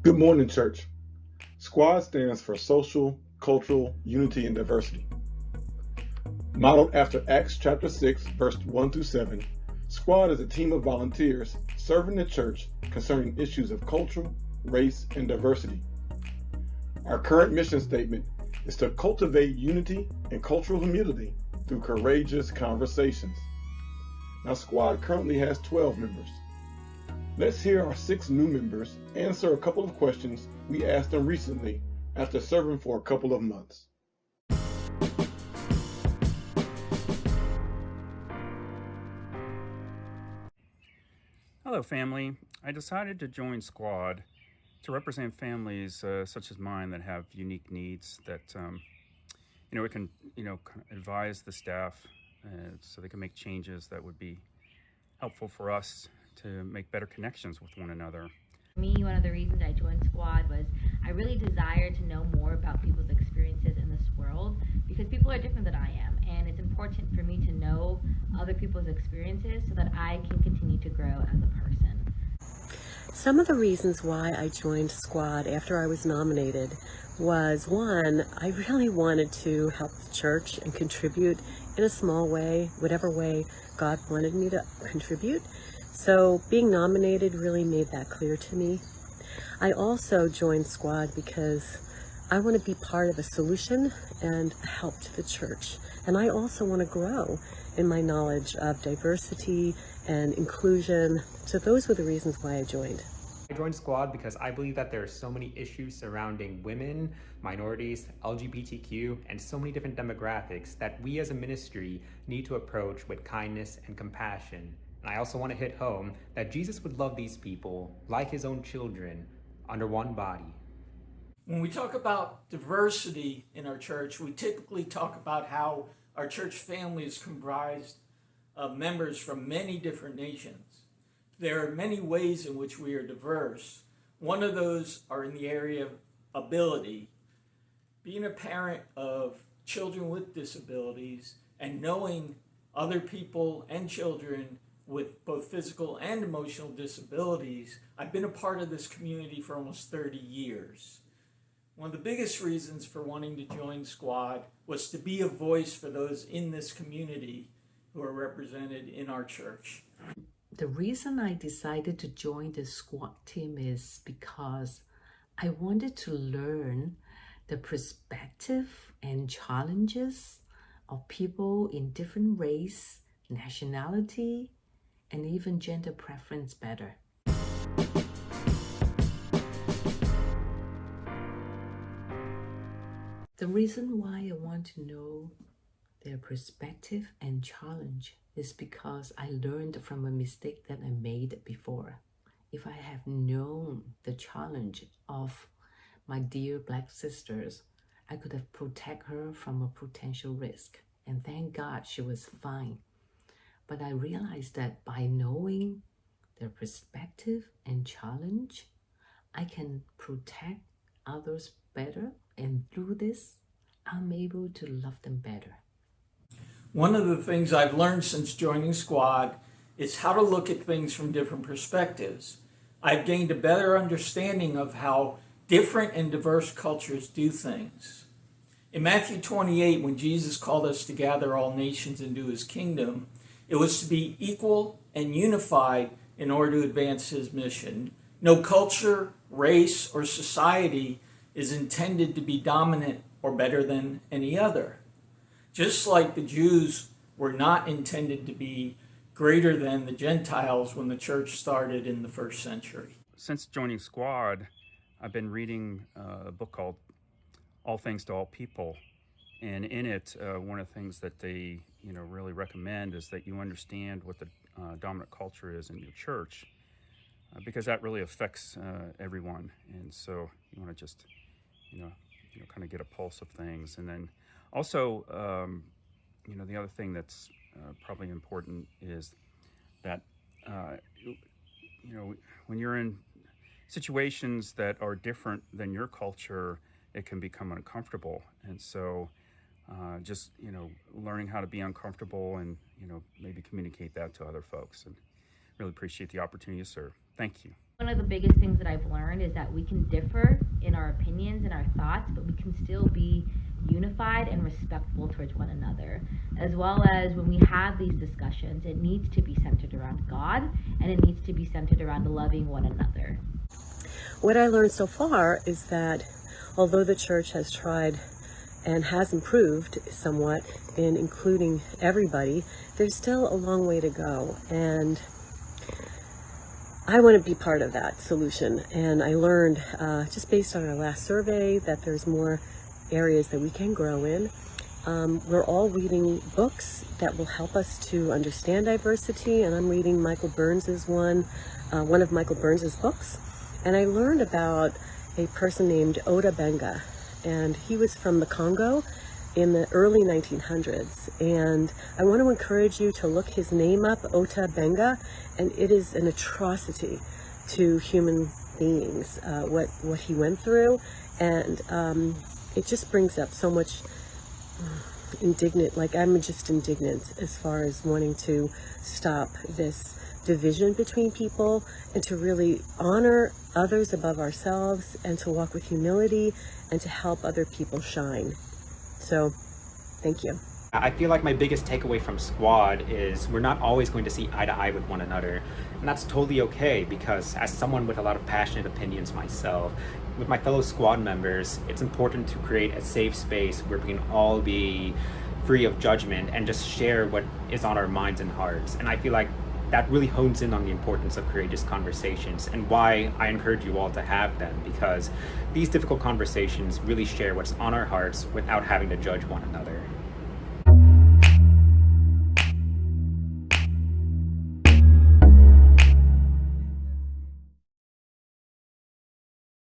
Good morning, church. SCUAD stands for Social, Cultural, Unity, and Diversity. Modeled after Acts chapter 6, verse 1 through 7, SCUAD is a team of volunteers serving the church concerning issues of culture, race, and diversity. Our current mission statement is to cultivate unity and cultural humility through courageous conversations. Now, SCUAD currently has 12 members. Let's hear our 6 new members answer a couple of questions we asked them recently after serving for a couple of months. Hello, family. I decided to join SCUAD to represent families such as mine that have unique needs that, it can, kind of advise the staff so they can make changes that would be helpful for us to make better connections with one another. For me, one of the reasons I joined SCUAD was I really desired to know more about people's experiences in this world because people are different than I am, and it's important for me to know other people's experiences so that I can continue to grow as a person. Some of the reasons why I joined SCUAD after I was nominated was, one, I really wanted to help the church and contribute in a small way, whatever way God wanted me to contribute. So being nominated really made that clear to me. I also joined SCUAD because I want to be part of a solution and help to the church. And I also want to grow in my knowledge of diversity and inclusion. So those were the reasons why I joined. I joined SCUAD because I believe that there are so many issues surrounding women, minorities, LGBTQ, and so many different demographics that we as a ministry need to approach with kindness and compassion. And I also want to hit home that Jesus would love these people like his own children under one body. When we talk about diversity in our church, we typically talk about how our church family is comprised of members from many different nations. There are many ways in which we are diverse. One of those are in the area of ability. Being a parent of children with disabilities and knowing other people and children with both physical and emotional disabilities, I've been a part of this community for almost 30 years. One of the biggest reasons for wanting to join SCUAD was to be a voice for those in this community who are represented in our church. The reason I decided to join the SCUAD team is because I wanted to learn the perspective and challenges of people in different race, nationality, and even gender preference better. The reason why I want to know their perspective and challenge is because I learned from a mistake that I made before. If I have known the challenge of my dear Black sisters, I could have protected her from a potential risk. And thank God she was fine. But I realized that by knowing their perspective and challenge, I can protect others better. And through this, I'm able to love them better. One of the things I've learned since joining SCUAD is how to look at things from different perspectives. I've gained a better understanding of how different and diverse cultures do things. In Matthew 28, when Jesus called us to gather all nations into his kingdom, it was to be equal and unified in order to advance his mission. No culture, race, or society is intended to be dominant or better than any other. Just like the Jews were not intended to be greater than the Gentiles when the church started in the first century. Since joining SCUAD, I've been reading a book called All Things to All People. And in it, one of the things that they really recommend is that you understand what the dominant culture is in your church, because that really affects everyone. And so you want to just, kind of get a pulse of things. And then also, the other thing that's probably important is that, when you're in situations that are different than your culture, it can become uncomfortable. And so just, learning how to be uncomfortable and, maybe communicate that to other folks. And really appreciate the opportunity to serve. Thank you. One of the biggest things that I've learned is that we can differ in our opinions and our thoughts, but we can still be unified and respectful towards one another. As well as when we have these discussions, it needs to be centered around God, and it needs to be centered around loving one another. What I learned so far is that although the church has tried and has improved somewhat in including everybody, there's still a long way to go. And I want to be part of that solution. And I learned, just based on our last survey, that there's more areas that we can grow in. We're all reading books that will help us to understand diversity, and I'm reading Michael Burns's one of Michael Burns's books. And I learned about a person named Ota Benga, and he was from the Congo in the early 1900s. And I want to encourage you to look his name up, Ota Benga, and it is an atrocity to human beings, what he went through. And it just brings up so much I'm just indignant as far as wanting to stop this division between people and to really honor others above ourselves and to walk with humility and to help other people shine. So, thank you. I feel like my biggest takeaway from SCUAD is we're not always going to see eye to eye with one another. And that's totally okay, because as someone with a lot of passionate opinions myself, with my fellow SCUAD members, it's important to create a safe space where we can all be free of judgment and just share what is on our minds and hearts. And I feel like that really hones in on the importance of courageous conversations and why I encourage you all to have them, because these difficult conversations really share what's on our hearts without having to judge one another.